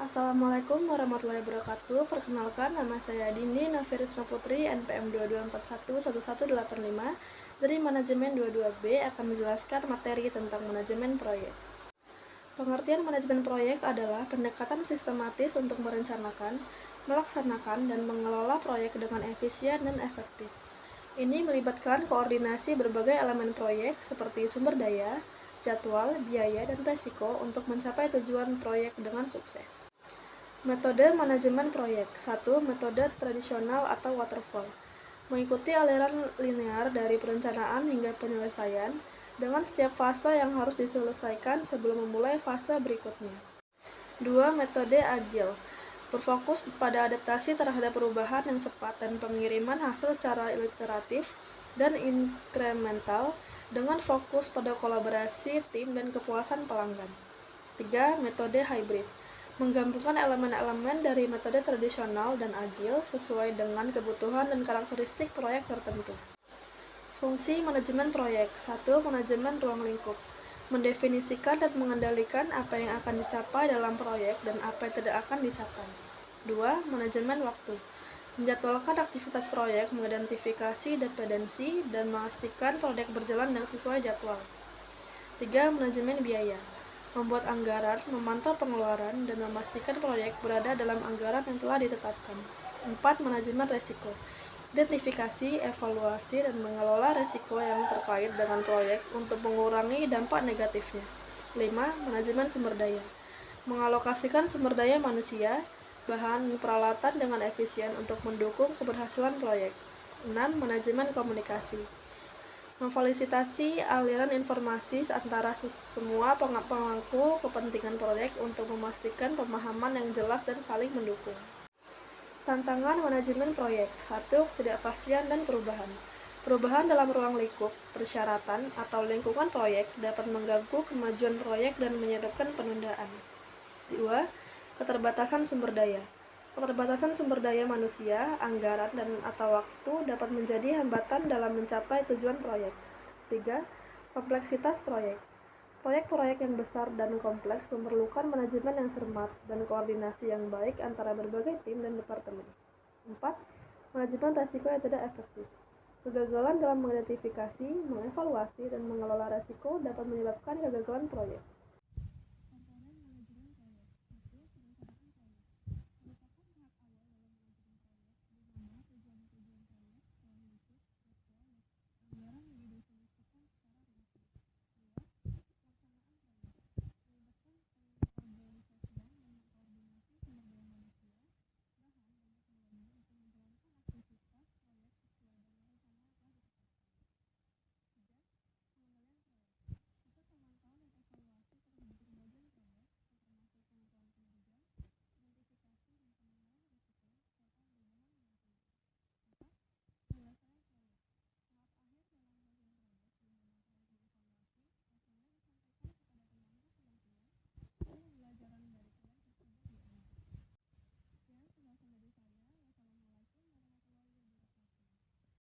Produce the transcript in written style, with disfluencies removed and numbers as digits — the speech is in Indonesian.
Assalamualaikum warahmatullahi wabarakatuh. Perkenalkan, nama saya Dindi Nafirisma Putri, NPM 22411185 dari Manajemen 22B akan menjelaskan materi tentang manajemen proyek. Pengertian manajemen proyek adalah pendekatan sistematis untuk merencanakan, melaksanakan, dan mengelola proyek dengan efisien dan efektif. Ini melibatkan koordinasi berbagai elemen proyek seperti sumber daya, jadwal, biaya, dan resiko untuk mencapai tujuan proyek dengan sukses. Metode manajemen proyek. 1. Metode tradisional atau waterfall. Mengikuti aliran linear dari perencanaan hingga penyelesaian, dengan setiap fase yang harus diselesaikan sebelum memulai fase berikutnya. 2. Metode agile. Berfokus pada adaptasi terhadap perubahan yang cepat dan pengiriman hasil secara iteratif dan inkremental dengan fokus pada kolaborasi tim dan kepuasan pelanggan. 3. Metode hybrid. Menggabungkan elemen-elemen dari metode tradisional dan agile sesuai dengan kebutuhan dan karakteristik proyek tertentu. Fungsi manajemen proyek. 1. Manajemen ruang lingkup. Mendefinisikan dan mengendalikan apa yang akan dicapai dalam proyek dan apa yang tidak akan dicapai. 2. Manajemen waktu. Menjadwalkan aktivitas proyek, mengidentifikasi dependensi, dan memastikan proyek berjalan dengan sesuai jadwal. 3. Manajemen biaya. Membuat anggaran, memantau pengeluaran, dan memastikan proyek berada dalam anggaran yang telah ditetapkan. 4. Manajemen resiko. Identifikasi, evaluasi, dan mengelola resiko yang terkait dengan proyek untuk mengurangi dampak negatifnya. 5. Manajemen sumber daya. Mengalokasikan sumber daya manusia, bahan, dan peralatan dengan efisien untuk mendukung keberhasilan proyek. 6. Manajemen komunikasi. Memfasilitasi aliran informasi antara semua pemangku kepentingan proyek untuk memastikan pemahaman yang jelas dan saling mendukung. Tantangan manajemen proyek. 1. Ketidakpastian dan perubahan. Perubahan dalam ruang lingkup, persyaratan, atau lingkungan proyek dapat mengganggu kemajuan proyek dan menyebabkan penundaan. 2. Keterbatasan sumber daya. Keterbatasan sumber daya manusia, anggaran, dan atau waktu dapat menjadi hambatan dalam mencapai tujuan proyek. 3. Kompleksitas proyek. Proyek-proyek yang besar dan kompleks memerlukan manajemen yang cermat dan koordinasi yang baik antara berbagai tim dan departemen. 4. Manajemen risiko yang tidak efektif. Kegagalan dalam mengidentifikasi, mengevaluasi, dan mengelola risiko dapat menyebabkan kegagalan proyek.